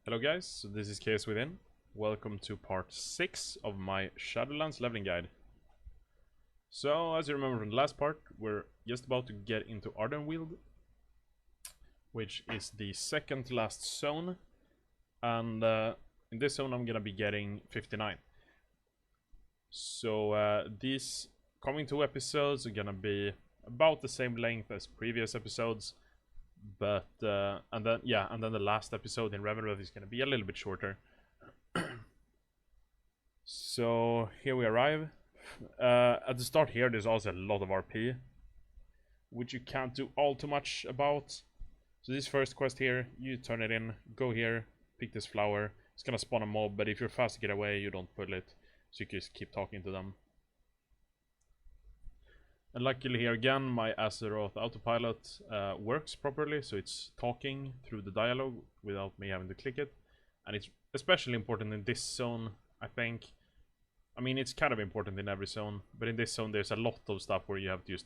Hello guys, so this is Chaos Within. Welcome to part 6 of my Shadowlands leveling guide. So, as you remember from the last part, we're just about to get into Ardenweald, which is the second to last zone, and in this zone I'm gonna be getting 59. So these coming two episodes are gonna be about the same length as previous episodes, but and then the last episode in Revenant is gonna be a little bit shorter. So here we arrive. At the start here, there's also a lot of RP, which you can't do all too much about. So this first quest here, you turn it in, go here, pick this flower. It's gonna spawn a mob, but if you're fast to get away, you don't pull it. So you can just keep talking to them. And luckily here again, my Azeroth autopilot works properly, so it's talking through the dialogue without me having to click it. And it's especially important in this zone, I think. I mean, it's kind of important in every zone, but in this zone there's a lot of stuff where you have to just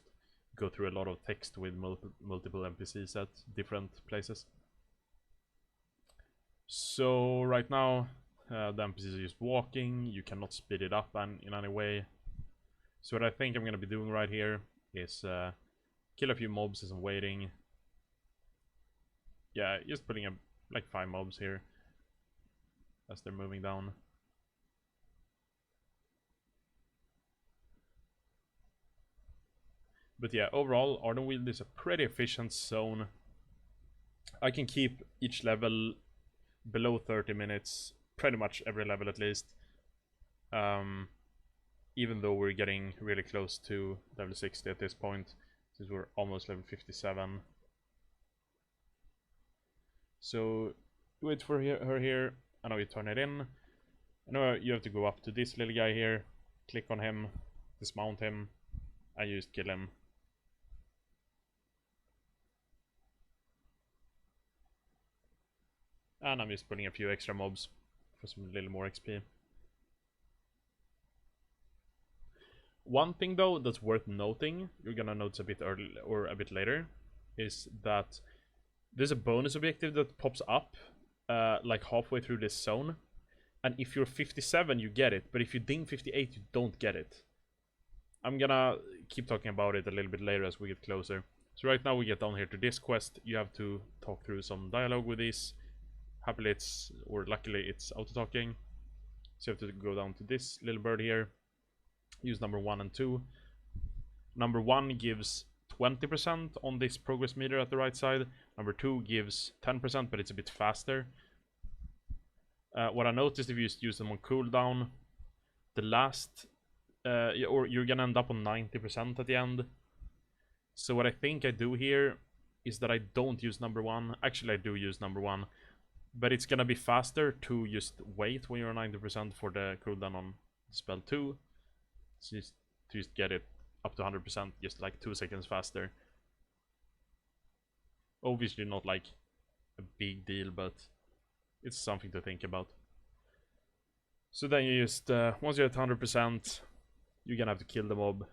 go through a lot of text with multiple NPCs at different places. So right now, the NPCs are just walking. You cannot speed it up in any way. So what I think I'm going to be doing right here is kill a few mobs as I'm waiting. Yeah, just putting up like 5 mobs here as they're moving down. But yeah, overall, Ardenweald is a pretty efficient zone. I can keep each level below 30 minutes, pretty much every level at least. Even though we're getting really close to level 60 at this point, since we're almost level 57. So, wait for her here, and now you turn it in. And now you have to go up to this little guy here, click on him, dismount him, and you just kill him. And I'm just putting a few extra mobs for some little more XP. One thing though that's worth noting, you're gonna notice a bit early or a bit later, is that there's a bonus objective that pops up like halfway through this zone. And if you're 57 you get it, but if you ding 58 you don't get it. I'm gonna keep talking about it a little bit later as we get closer. So right now we get down here to this quest. You have to talk through some dialogue with these. Happily luckily it's auto-talking. So you have to go down to this little bird here. Use number 1 and 2. Number 1 gives 20% on this progress meter at the right side. Number 2 gives 10%, but it's a bit faster. What I noticed, if you just use them on cooldown, the last or you're gonna end up on 90% at the end. So what I think I do here is that I don't use number 1. Actually I do use number 1, but it's gonna be faster to just wait when you're 90% for the cooldown on spell 2. So just get it up to 100%, just like 2 seconds faster. Obviously not like a big deal, but it's something to think about. So then you just, once you're at 100%, you're gonna have to kill the mob.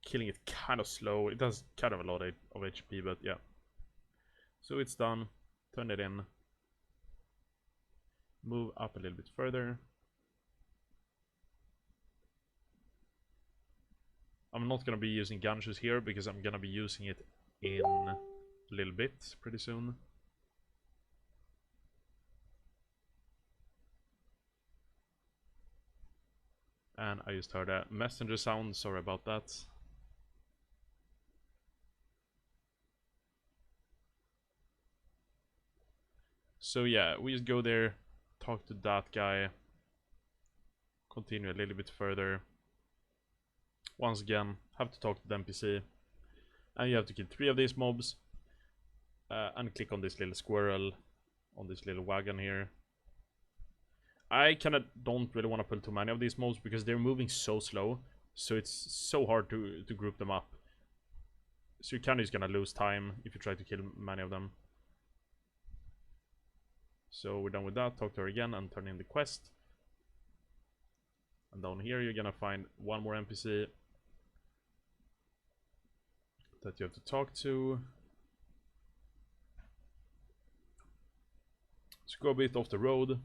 Killing it kind of slow, it does kind of a lot of HP, but yeah. So it's done, turn it in. Move up a little bit further. I'm not gonna be using gun shoes here because I'm gonna be using it in a little bit pretty soon. And I just heard a messenger sound, sorry about that. So yeah, we just go there, talk to that guy, continue a little bit further. Once again, have to talk to the NPC. And you have to kill 3 of these mobs. And click on this little squirrel on this little wagon here. I kinda don't really want to pull too many of these mobs because they're moving so slow. So it's so hard to group them up. So you're kinda just gonna lose time if you try to kill many of them. So we're done with that, talk to her again and turn in the quest. And down here you're gonna find 1 more NPC that you have to talk to. Let's go a bit off the road.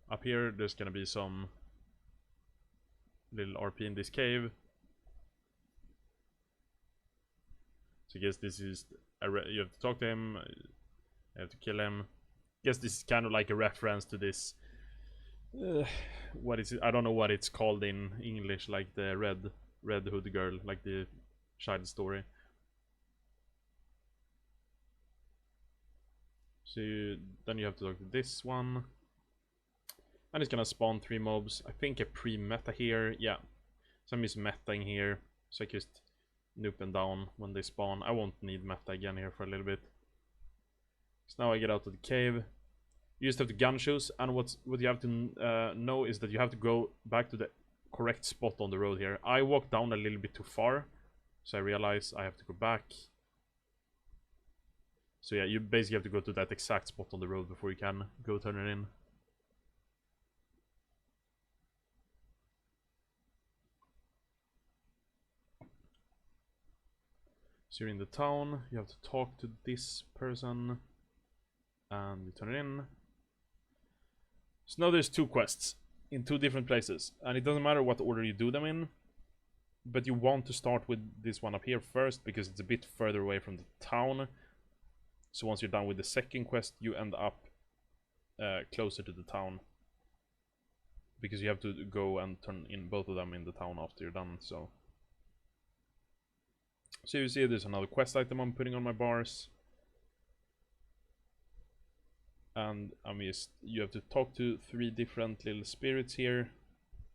Up here, there's gonna be some little RP in this cave. So I guess this is you have to talk to him. You have to kill him. I guess this is kind of like a reference to this. What is it? I don't know what it's called in English, like the red hood girl, like the child story. So then you have to talk to this one. And it's gonna spawn 3 mobs. I think a pre-meta here. Yeah. So I'm just metaing here. So I just nuke them down when they spawn. I won't need meta again here for a little bit. So now I get out of the cave. You just have to gun shoes, and what you have to know is that you have to go back to the correct spot on the road here. I walked down a little bit too far, so I realize I have to go back. So yeah, you basically have to go to that exact spot on the road before you can go turn it in. So you're in the town, you have to talk to this person, and you turn it in. So now there's 2 quests in 2 different places, and it doesn't matter what order you do them in, but you want to start with this one up here first because it's a bit further away from the town. So once you're done with the second quest, you end up closer to the town, because you have to go and turn in both of them in the town after you're done. So you see there's another quest item I'm putting on my bars. And you have to talk to 3 different little spirits here.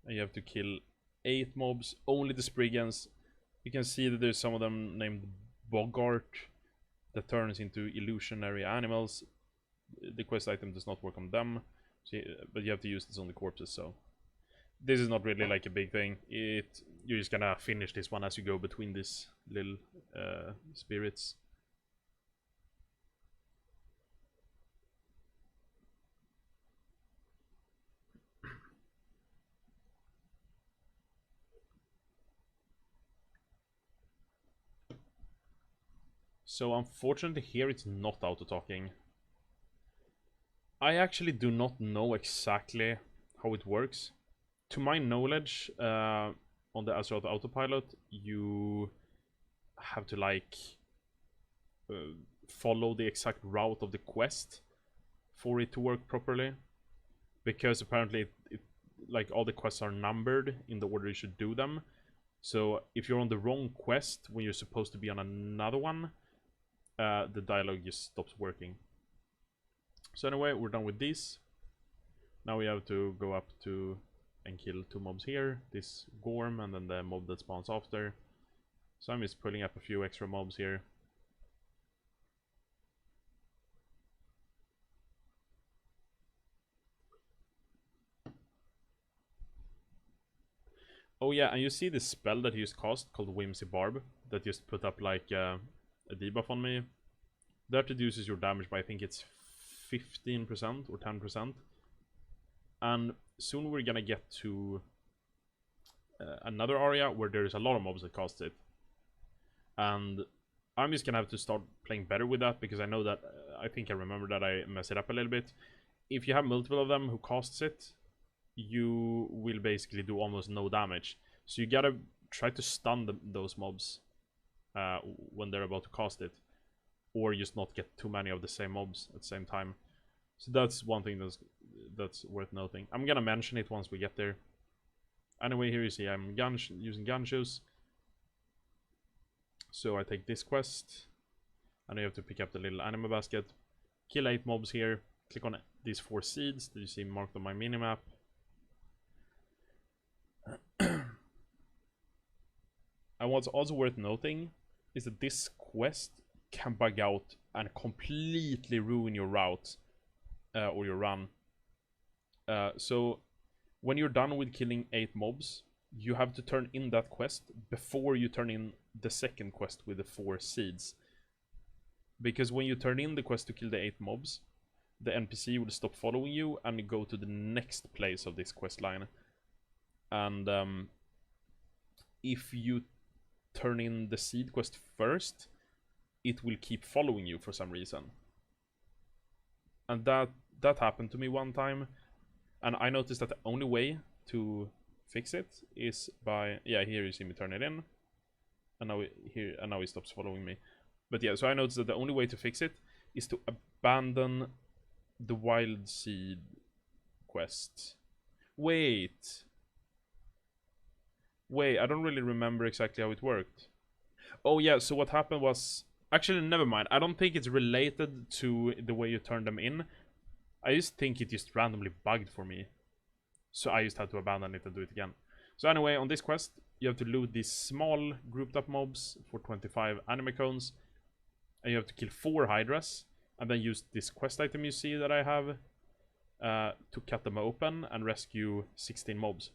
And you have to kill 8 mobs, only the Spriggans. You can see that there's some of them named Bogart that turns into illusionary animals. The quest item does not work on them, so but you have to use this on the corpses, so this is not really like a big thing. You're just gonna finish this one as you go between these little spirits. So unfortunately here it's not auto-talking. I actually do not know exactly how it works. To my knowledge, on the Azeroth autopilot, you have to like follow the exact route of the quest for it to work properly. Because apparently like all the quests are numbered in the order you should do them. So if you're on the wrong quest when you're supposed to be on another one, the dialogue just stops working. So anyway, we're done with these. Now we have to go up to and kill 2 mobs here. This Gorm and then the mob that spawns after. So I'm just pulling up a few extra mobs here. Oh yeah, and you see this spell that he just cast called Whimsy Barb that just put up like a debuff on me. That reduces your damage by I think it's 15% or 10%. And soon we're gonna get to another area where there's a lot of mobs that cast it. And I'm just gonna have to start playing better with that, because I know that, I think I remember that I mess it up a little bit. If you have multiple of them who casts it, you will basically do almost no damage. So you gotta try to stun those mobs when they're about to cast it, or just not get too many of the same mobs at the same time. So that's one thing that's worth noting. I'm gonna mention it once we get there. Anyway, here you see I'm using gun shoes. So I take this quest, and you have to pick up the little anima basket, kill 8 mobs here, click on these 4 seeds that you see marked on my minimap. And what's also worth noting is that this quest can bug out and completely ruin your route or your run. So when you're done with killing 8 mobs, you have to turn in that quest before you turn in the second quest with the 4 seeds. Because when you turn in the quest to kill the 8 mobs, the NPC will stop following you and go to the next place of this quest line. And if you turn in the seed quest first, it will keep following you for some reason. And that that happened to me one time, and I noticed that the only way to fix it is by, yeah, here you see me turn it in, and now he stops following me. But yeah, so I noticed that the only way to fix it is to abandon the wild seed quest. Wait, I don't really remember exactly how it worked. Oh yeah, so what happened was, actually never mind, I don't think it's related to the way you turn them in. I just think it just randomly bugged for me, so I just had to abandon it and do it again. So anyway, on this quest you have to loot these small grouped up mobs for 25 anime cones, and you have to kill 4 hydras, and then use this quest item you see that I have to cut them open and rescue 16 mobs.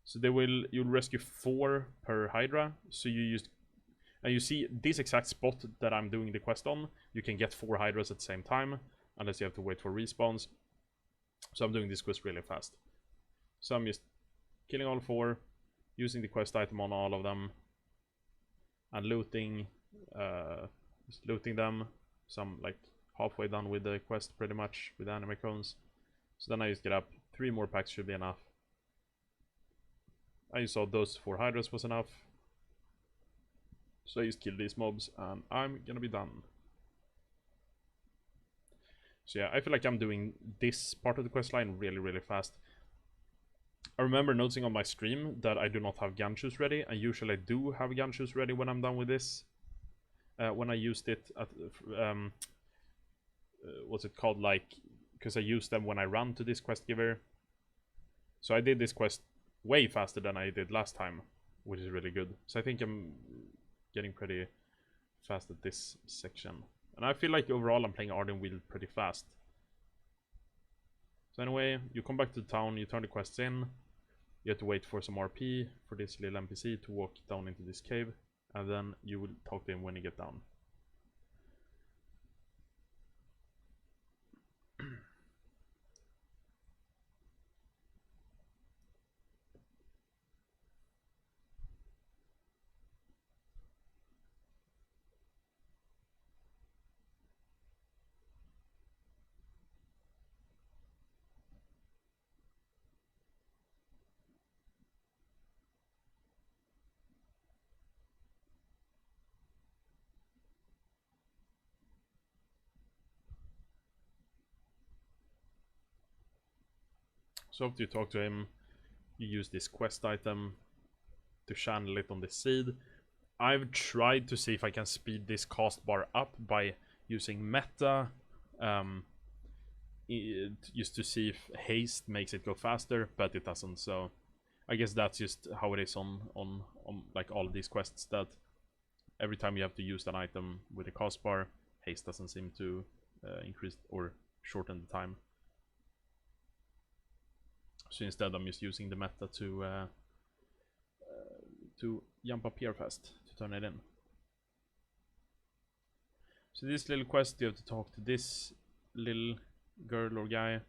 So you'll rescue 4 per hydra. So and you see this exact spot that I'm doing the quest on, you can get 4 hydras at the same time, unless you have to wait for respawns. So I'm doing this quest really fast. So I'm just killing all 4, using the quest item on all of them, and looting, just looting them. So I'm like halfway done with the quest pretty much with the anime cones. So then I just get up, 3 more packs should be enough. I just saw those 4 hydras was enough. So I just kill these mobs and I'm gonna be done. So yeah, I feel like I'm doing this part of the questline really fast. I remember noticing on my stream that I do not have gun shoes ready, and usually I do have gun shoes ready when I'm done with this. When I used it at, what's it called, like, because I used them when I ran to this quest giver. So I did this quest way faster than I did last time, which is really good. So I think I'm getting pretty fast at this section. And I feel like overall I'm playing Ardenweald pretty fast. So anyway, you come back to the town, you turn the quests in. You have to wait for some RP for this little NPC to walk down into this cave. And then you will talk to him when you get down. So after you talk to him, you use this quest item to channel it on the seed. I've tried to see if I can speed this cast bar up by using meta, just to see if haste makes it go faster, but it doesn't. So I guess that's just how it is on like all of these quests, that every time you have to use an item with a cast bar, haste doesn't seem to increase or shorten the time. So instead I'm just using the meta to jump up here fast to turn it in. So this little quest, you have to talk to this little girl or guy,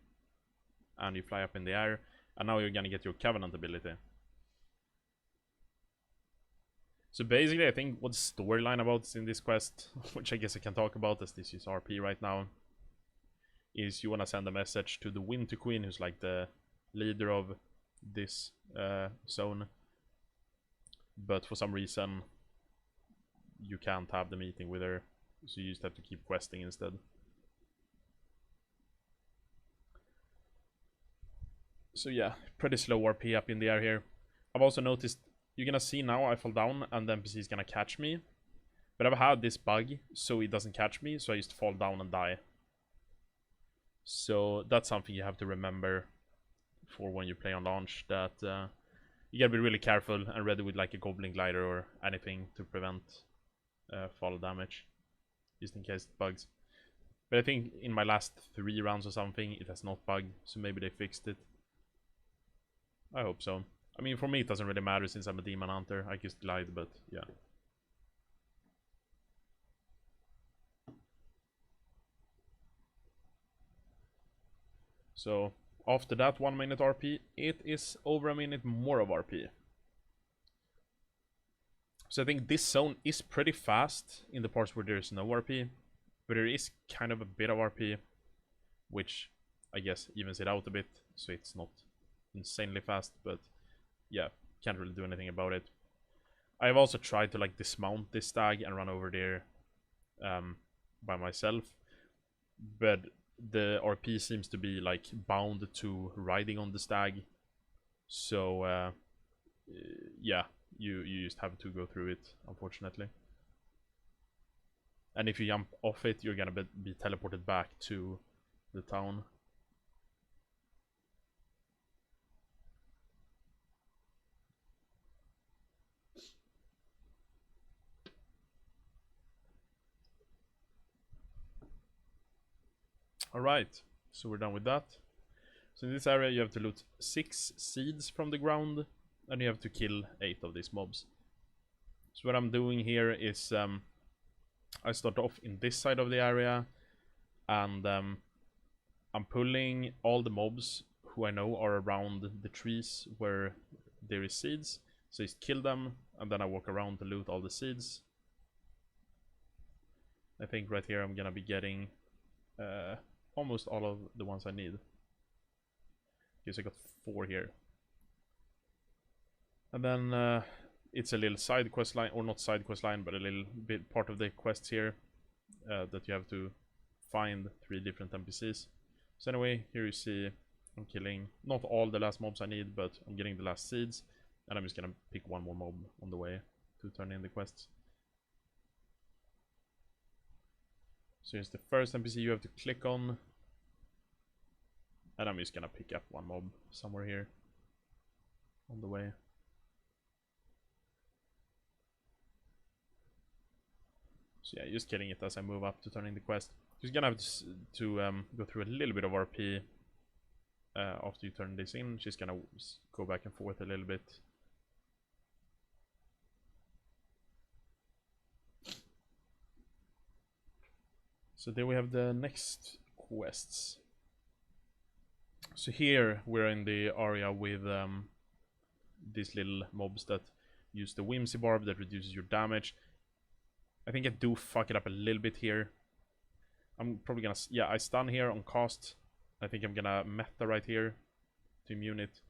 and you fly up in the air, and now you're gonna get your Covenant ability. So basically I think what's storyline about in this quest, which I guess I can talk about as this is RP right now, is you wanna send a message to the Winter Queen, who's like the leader of this zone, but for some reason you can't have the meeting with her, so you just have to keep questing instead. So yeah, pretty slow RP up in the air here. I've also noticed, you're gonna see now I fall down and the NPC is gonna catch me, but I've had this bug so it doesn't catch me, so I just fall down and die. So that's something you have to remember for when you play on launch, that you gotta be really careful and ready with like a goblin glider or anything to prevent fall damage, just in case it bugs. But I think in my last 3 rounds or something it has not bugged, so maybe they fixed it. I hope so. I mean, for me it doesn't really matter since I'm a demon hunter, I just glide, but yeah. So after that 1 minute RP, it is over a minute more of RP. So I think this zone is pretty fast in the parts where there is no RP, but there is kind of a bit of RP, which I guess, evens it out a bit, so it's not insanely fast, but yeah, can't really do anything about it. I've also tried to like dismount this stag and run over there by myself, but the RP seems to be like bound to riding on the stag, so yeah, you just have to go through it, unfortunately. And if you jump off it, you're gonna be teleported back to the town. Alright, so we're done with that. So in this area you have to loot 6 seeds from the ground, and you have to kill 8 of these mobs. So what I'm doing here is I start off in this side of the area, and I'm pulling all the mobs who I know are around the trees where there is seeds. So just kill them, and then I walk around to loot all the seeds. I think right here I'm gonna be getting almost all of the ones I need. Guess I got 4 here. And then it's a little side quest line, or not side quest line, but a little bit part of the quests here that you have to find 3 different NPCs. So anyway, here you see I'm killing not all the last mobs I need, but I'm getting the last seeds, and I'm just gonna pick 1 more mob on the way to turn in the quests. So here's the first NPC you have to click on, and I'm just gonna pick up 1 mob somewhere here on the way. So yeah, just killing it as I move up to turn in the quest. You're gonna have to go through a little bit of RP after you turn this in. She's gonna go back and forth a little bit. So then we have the next quests. So here we're in the area with these little mobs that use the Whimsy Barb that reduces your damage. I think I do fuck it up a little bit here. I'm probably gonna... yeah, I stun here on cast. I think I'm gonna meta right here to immune it.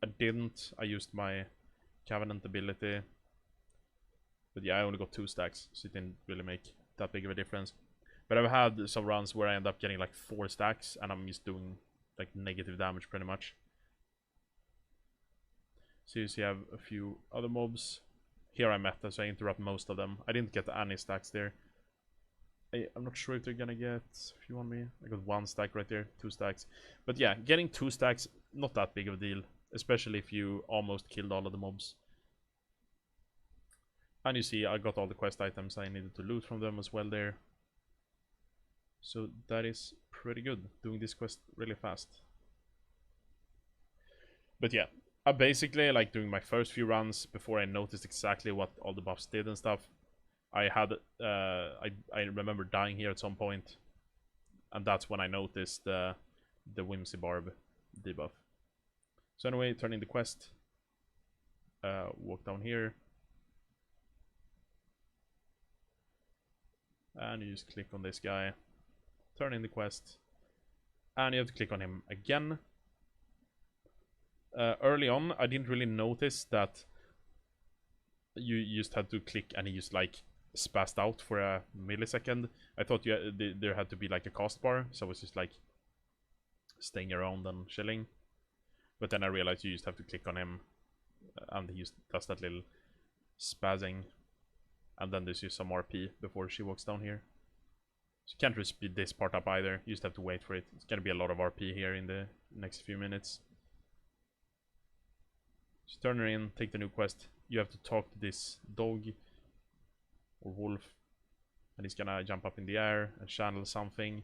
I didn't. I used my Covenant ability. But yeah, I only got 2 stacks, so it didn't really make that big of a difference. But I've had some runs where I end up getting like 4 stacks, and I'm just doing like negative damage pretty much. So you see I have a few other mobs. Here I meta, so I interrupt most of them. I didn't get any stacks there. I'm not sure if they're gonna get a few on me. I got 1 stack right there, 2 stacks. But yeah, getting 2 stacks, not that big of a deal. Especially if you almost killed all of the mobs. And you see I got all the quest items I needed to loot from them as well there. So that is pretty good, doing this quest really fast. But yeah, I basically, like doing my first few runs before I noticed exactly what all the buffs did and stuff. I had, I remember dying here at some point, and that's when I noticed the Whimsy Barb debuff. So anyway, turn in the quest, walk down here, and you just click on this guy, turn in the quest, and you have to click on him again. Early on, I didn't really notice that you just had to click and he just like spazzed out for a millisecond. I thought there had to be like a cost bar, so I was just like staying around and chilling. But then I realized you just have to click on him, and he just does that little spazzing, and then there's just some RP before she walks down here. So you can't really speed this part up either, you just have to wait for it. It's gonna be a lot of RP here in the next few minutes. Just turn her in, take the new quest. You have to talk to this dog or wolf, and he's gonna jump up in the air and channel something.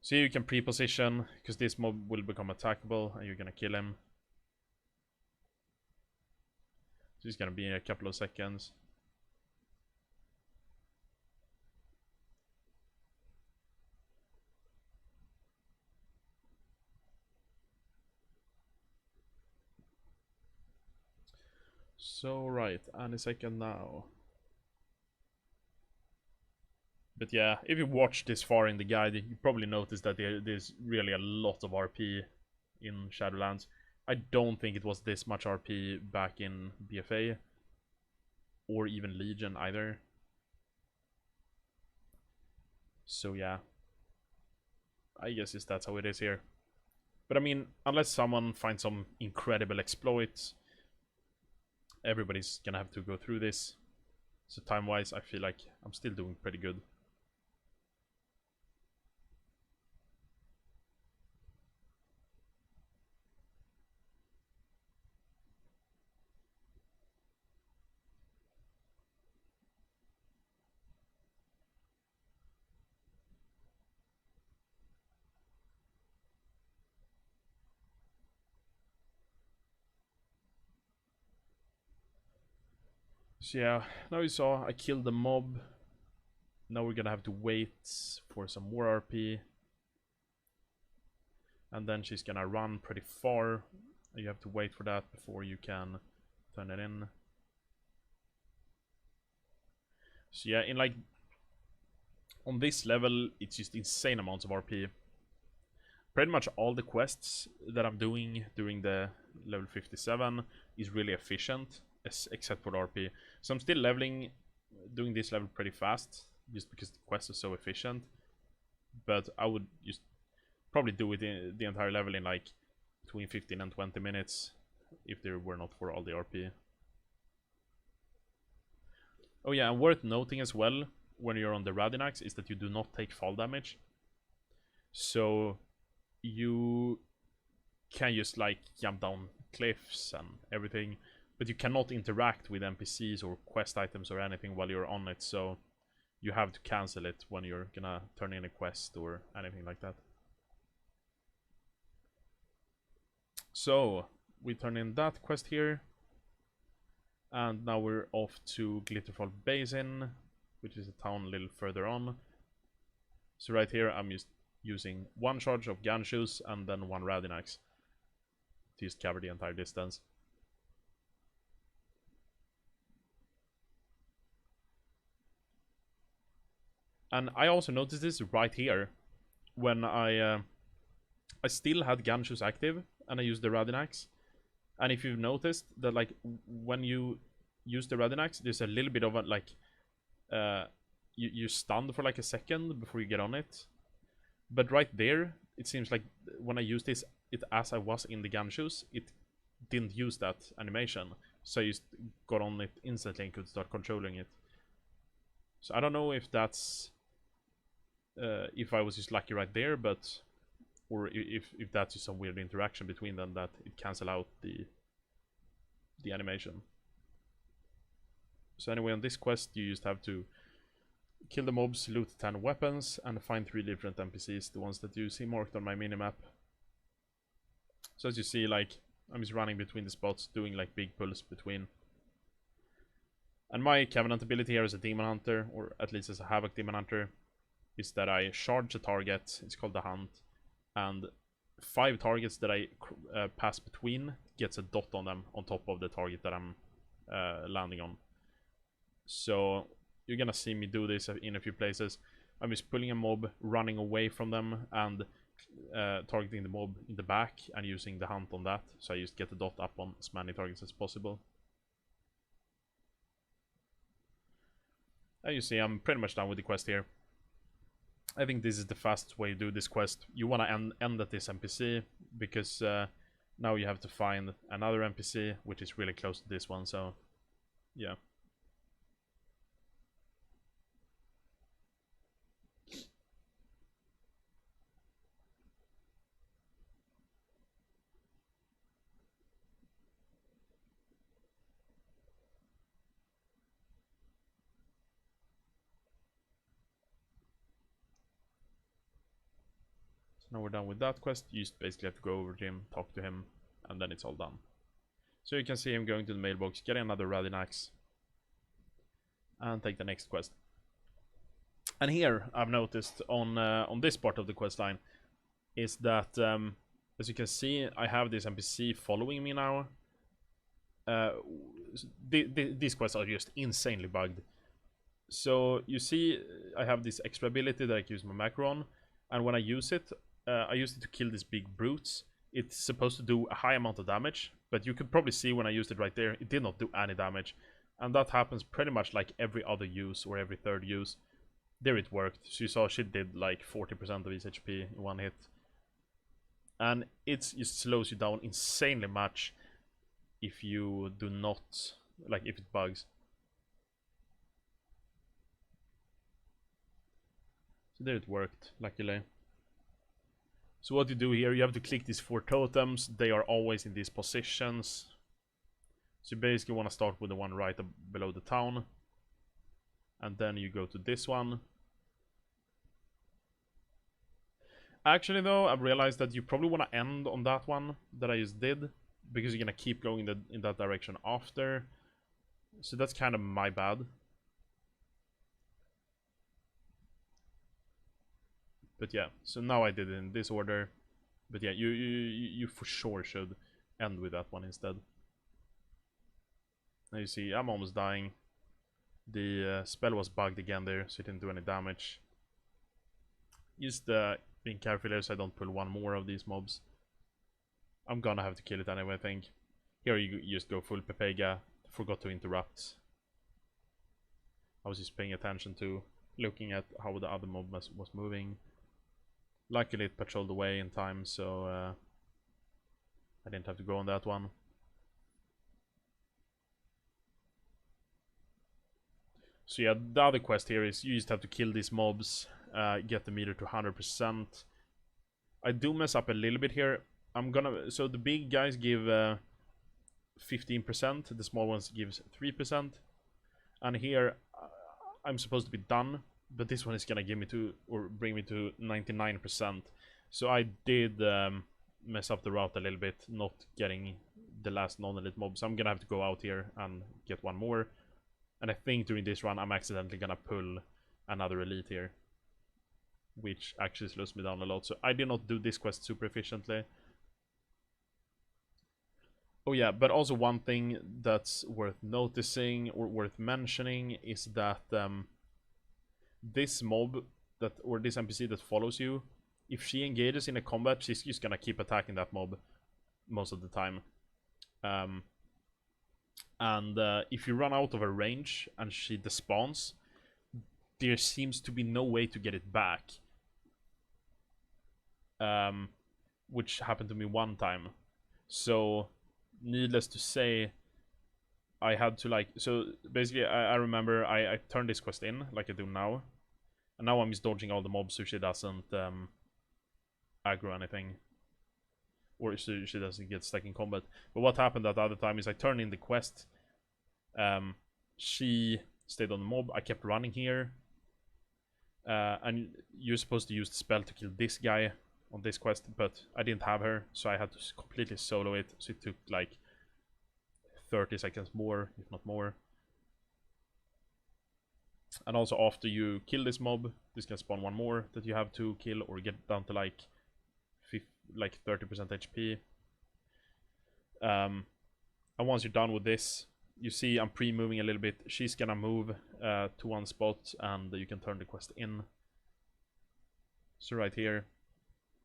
So you can pre-position, because this mob will become attackable and you're gonna kill him. So he's gonna be in a couple of seconds. So right, any second now. But yeah, if you watch this far in the guide, you probably noticed that there's really a lot of RP in Shadowlands. I don't think it was this much RP back in BFA or even Legion either. So yeah, I guess that's how it is here. But I mean, unless someone finds some incredible exploit, everybody's gonna have to go through this. So time-wise, I feel like I'm still doing pretty good. So yeah, now you saw I killed the mob. Now we're gonna have to wait for some more RP. And then she's gonna run pretty far. You have to wait for that before you can turn it in. So yeah, in like on this level, it's just insane amounts of RP. Pretty much all the quests that I'm doing during the level 57 is really efficient, except for the RP. So I'm still doing this level pretty fast, just because the quest is so efficient. But I would just probably do it in the entire level in like between 15 and 20 minutes, if there were not for all the RP. Oh yeah, and worth noting as well, when you're on the Radinax, is that you do not take fall damage. So you can just like jump down cliffs and everything, but you cannot interact with NPCs or quest items or anything while you're on it, so you have to cancel it when you're gonna turn in a quest or anything like that. So we turn in that quest here, and now we're off to Glitterfall Basin, which is a town a little further on. So right here I'm just using one charge of gun shoes and then one Radinax to just cover the entire distance. And I also noticed this right here when I still had gun shoes active and I used the Radinax. And if you've noticed that, like, when you use the Radinax, there's a little bit of a like you stunned for like a second before you get on it. But right there, it seems like when I used this, as I was in the gun shoes, it didn't use that animation. So I just got on it instantly and could start controlling it. So I don't know if that's if I was just lucky right there, but or if that's just some weird interaction between them that it cancel out the animation. So anyway, on this quest, you just have to kill the mobs, loot 10 weapons, and find 3 different NPCs, the ones that you see marked on my minimap. So as you see, like, I'm just running between the spots, doing like big pulls between. And my Covenant ability here as a Demon Hunter, or at least as a Havoc Demon Hunter, is that I charge a target, it's called the Hunt, and 5 targets that I pass between gets a dot on them on top of the target that I'm landing on. So you're gonna see me do this in a few places. I'm just pulling a mob, running away from them, and targeting the mob in the back and using the Hunt on that. So I just get the dot up on as many targets as possible. And you see I'm pretty much done with the quest here. I think this is the fastest way to do this quest. You want to end at this NPC, because now you have to find another NPC, which is really close to this one, so yeah. Now we're done with that quest. You just basically have to go over to him, talk to him, and then it's all done. So you can see him going to the mailbox, getting another Radinax, and take the next quest. And here I've noticed on this part of the quest line is that as you can see, I have this NPC following me now. These quests are just insanely bugged. So you see, I have this extra ability that I can use my macro on, and when I use it, I use it to kill these big brutes. It's supposed to do a high amount of damage, but you could probably see when I used it right there, it did not do any damage. And that happens pretty much like every other use or every third use. There it worked. So you saw she did like 40% of his HP in one hit. And it just slows you down insanely much if you do not, like if it bugs. So there it worked, luckily. So what you do here, you have to click these 4 totems. They are always in these positions. So you basically want to start with the one right below the town. And then you go to this one. Actually though, I've realized that you probably want to end on that one that I just did. Because you're going to keep going in that direction after. So that's kind of my bad. But yeah, so now I did it in this order. But yeah, you for sure should end with that one instead. Now you see, I'm almost dying. The spell was bugged again there, so it didn't do any damage. Just being careful here so I don't pull one more of these mobs. I'm gonna have to kill it anyway, I think. Here you just go full Pepega. Forgot to interrupt. I was just paying attention to looking at how the other mob was moving. Luckily it patrolled away in time, so I didn't have to go on that one. So yeah, the other quest here is you just have to kill these mobs, get the meter to 100%. I do mess up a little bit here. So the big guys give 15%, the small ones gives 3%. And here I'm supposed to be done, but this one is gonna give me to, or bring me to 99%. So I did mess up the route a little bit, not getting the last non-elite mob. So I'm gonna have to go out here and get one more. And I think during this run I'm accidentally gonna pull another elite here, which actually slows me down a lot. So I did not do this quest super efficiently. Oh yeah, but also one thing that's worth noticing or worth mentioning is that this mob that, or this NPC that follows you, if she engages in a combat, she's just gonna keep attacking that mob most of the time. And if you run out of her range and she despawns, there seems to be no way to get it back. Which happened to me one time. So, needless to say, I had to like... So, basically, I remember I turned this quest in, like I do now. And now I'm just dodging all the mobs so she doesn't aggro anything. Or so she doesn't get stuck in combat. But what happened that other time is I turned in the quest. She stayed on the mob. I kept running here. And you're supposed to use the spell to kill this guy on this quest, but I didn't have her, so I had to completely solo it. So it took like 30 seconds more, if not more. And also after you kill this mob, this can spawn one more that you have to kill or get down to like 30% HP. And once you're done with this, you see I'm pre-moving a little bit. She's gonna move to one spot and you can turn the quest in. So right here.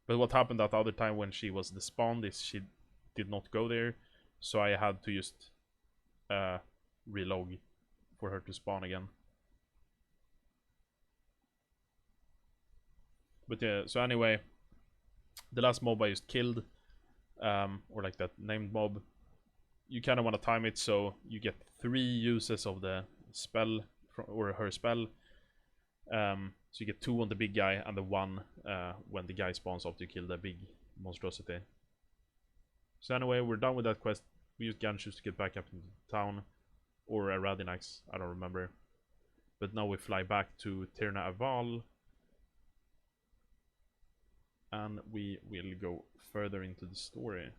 But what happened that other time when she was despawned is she did not go there. So I had to just relog for her to spawn again. But yeah, so anyway, the last mob I just killed, or like that named mob, you kind of want to time it so you get 3 uses of the spell, or her spell. So you get 2 on the big guy and the 1 when the guy spawns after you kill the big monstrosity. So anyway, we're done with that quest. We use Ganshoes to get back up into town, or a Radinax, I don't remember. But now we fly back to Tirna Aval, and we will go further into the story.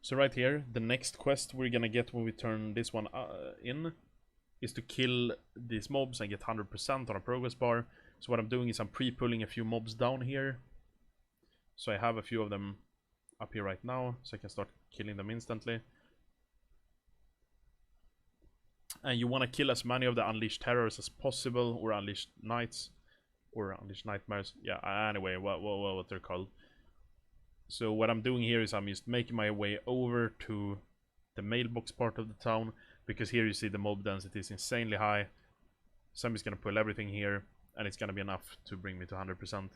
So right here, the next quest we're gonna get when we turn this one in is to kill these mobs and get 100% on a progress bar. So what I'm doing is I'm pre-pulling a few mobs down here. So I have a few of them up here right now, so I can start killing them instantly. And you want to kill as many of the Unleashed Terrors as possible, or Unleashed Knights, or Unleashed Nightmares. Yeah, anyway, what they're called. So what I'm doing here is I'm just making my way over to the mailbox part of the town, because here you see the mob density is insanely high. So I'm just going to pull everything here, and it's going to be enough to bring me to 100%.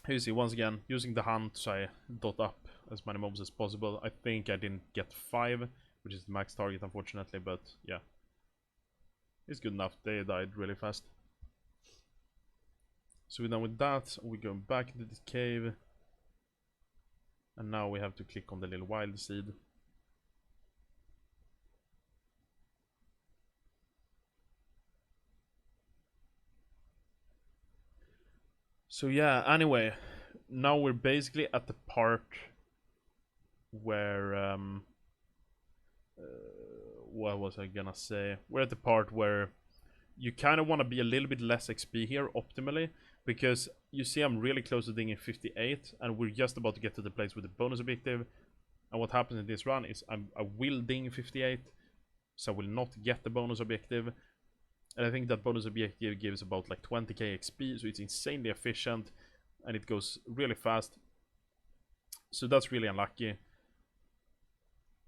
Here you see, once again, using the hunt, so I dot up as many mobs as possible. I think I didn't get 5, which is the max target, unfortunately, but yeah. It's good enough. They died really fast. So we're done with that. We go back into this cave. And now we have to click on the little wild seed. So yeah, anyway, now we're basically at the part where what was I gonna say? We're at the part where you kind of want to be a little bit less XP here optimally, because you see I'm really close to dinging 58, and we're just about to get to the place with the bonus objective. And what happens in this run is I will ding 58, so I will not get the bonus objective. And I think that bonus objective gives about like 20k XP, so it's insanely efficient, and it goes really fast. So that's really unlucky.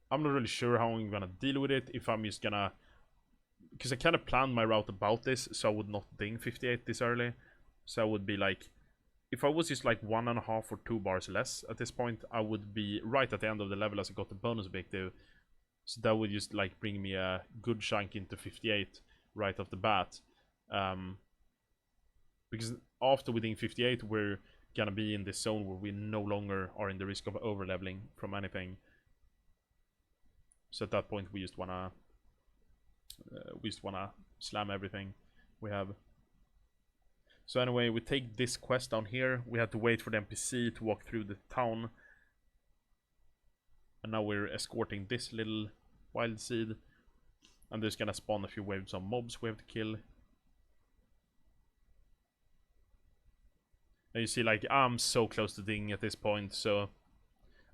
I'm not really sure how I'm gonna deal with it, if I'm just gonna... Because I kind of planned my route about this, so I would not ding 58 this early. So I would be like... If I was just like 1.5 or 2 bars less at this point, I would be right at the end of the level as I got the bonus objective. So that would just like bring me a good chunk into 58 right off the bat. Because after we ding 58, we're gonna be in this zone where we no longer are in the risk of over-leveling from anything. So at that point we just wanna slam everything we have. So anyway, we take this quest down here. We had to wait for the NPC to walk through the town. And now we're escorting this little wild seed. And there's gonna spawn a few waves of mobs we have to kill. And you see, like, I'm so close to dinging at this point, so...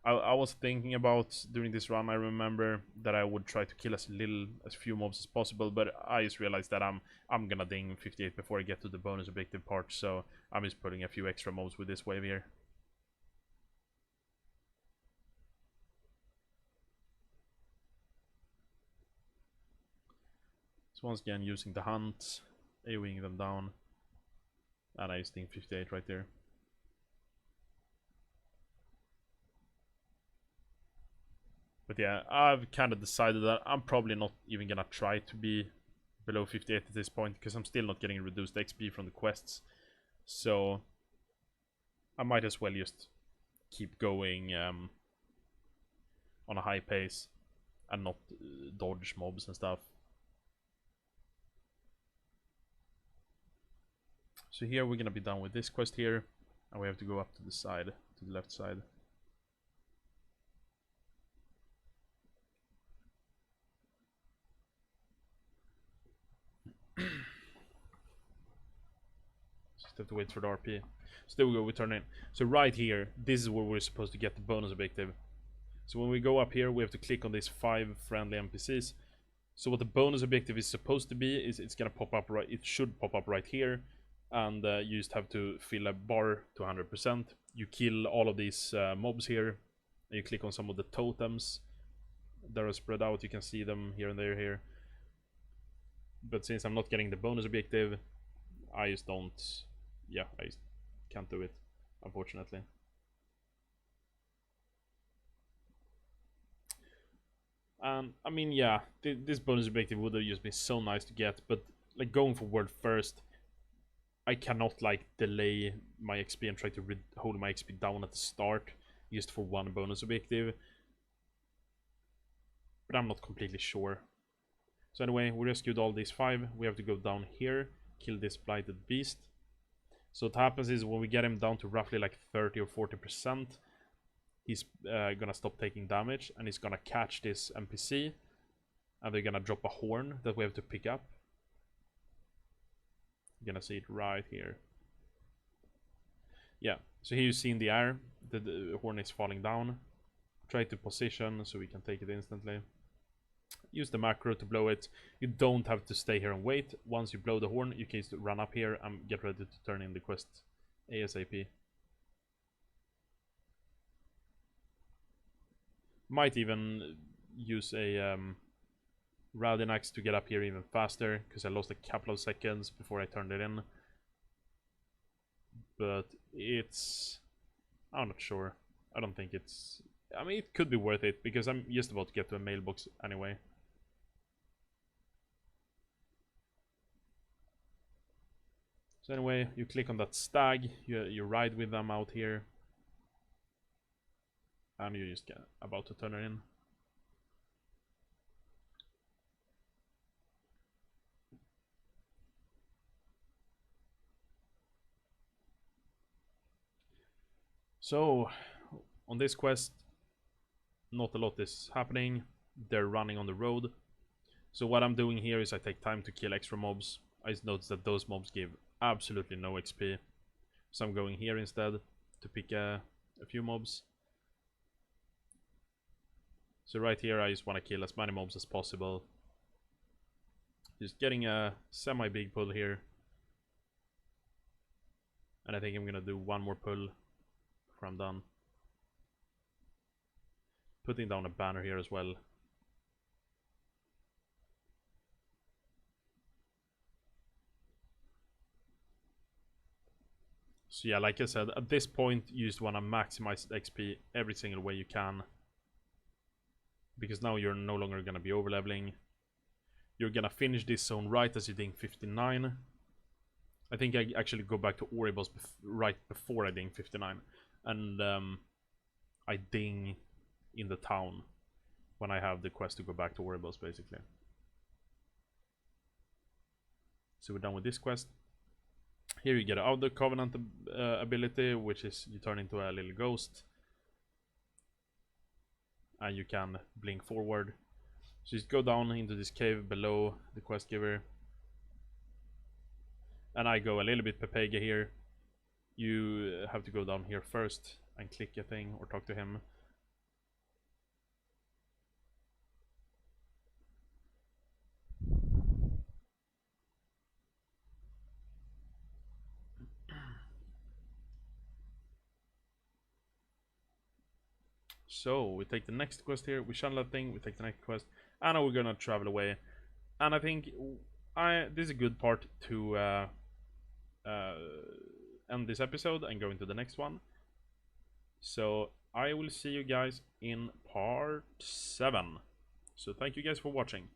I was thinking about, during this run, I remember that I would try to kill as few mobs as possible, but I just realized that I'm gonna ding 58 before I get to the bonus objective part, so I'm just putting a few extra mobs with this wave here. So once again, using the hunt, AoEing them down, and I just ding 58 right there. But yeah, I've kind of decided that I'm probably not even gonna try to be below 58 at this point, because I'm still not getting reduced XP from the quests. So I might as well just keep going on a high pace and not dodge mobs and stuff. So here we're gonna be done with this quest here, and we have to go up to the side, to the left side. Just have to wait for the RP. So there we go, we turn in. So right here, this is where we're supposed to get the bonus objective. So when we go up here, we have to click on these 5 friendly NPCs. So what the bonus objective is supposed to be is it's gonna pop up right. It should pop up right here, and you just have to fill a bar to 100%. You kill all of these mobs here, and you click on some of the totems that are spread out. You can see them here and there here. But since I'm not getting the bonus objective, I just don't. Yeah, I just can't do it, unfortunately. And I mean, yeah, this bonus objective would have just been so nice to get, but like going for world first, I cannot like delay my XP and try to hold my XP down at the start just for one bonus objective. But I'm not completely sure. So anyway, we rescued all these 5. We have to go down here, kill this blighted beast. So what happens is when we get him down to roughly like 30 or 40%, he's gonna stop taking damage, and he's gonna catch this NPC. And they're gonna drop a horn that we have to pick up. You're gonna see it right here. Yeah, so here you see in the air the horn is falling down. Try to position so we can take it instantly. Use the macro to blow it. You don't have to stay here and wait. Once you blow the horn, you can just run up here and get ready to turn in the quest ASAP. Might even use a Rowden Axe to get up here even faster, because I lost a couple of seconds before I turned it in. But it's... I'm not sure. I don't think it's... I mean, it could be worth it, because I'm just about to get to a mailbox anyway. So anyway, you click on that stag, you ride with them out here. And you just get about to turn it in. So, on this quest, not a lot is happening. They're running on the road. So what I'm doing here is I take time to kill extra mobs. I just noticed that those mobs give absolutely no XP. So I'm going here instead to pick a few mobs. So right here I just want to kill as many mobs as possible. Just getting a semi-big pull here. And I think I'm gonna do one more pull before I'm done. Putting down a banner here as well. So yeah, like I said, at this point you just want to maximize XP every single way you can. Because now you're no longer going to be over-leveling. You're going to finish this zone right as you ding 59. I think I actually go back to Oribos right before I ding 59. And I ding in the town when I have the quest to go back to Oribos, basically. So we're done with this quest. Here you get out the Covenant ability, which is you turn into a little ghost. And you can blink forward. So just go down into this cave below the quest giver. And I go a little bit Pepega here. You have to go down here first and click a thing or talk to him. So we take the next quest here, we shun that thing, we take the next quest, and now we're gonna travel away. And I think this is a good part to end this episode and go into the next one. So I will see you guys in part 7. So thank you guys for watching.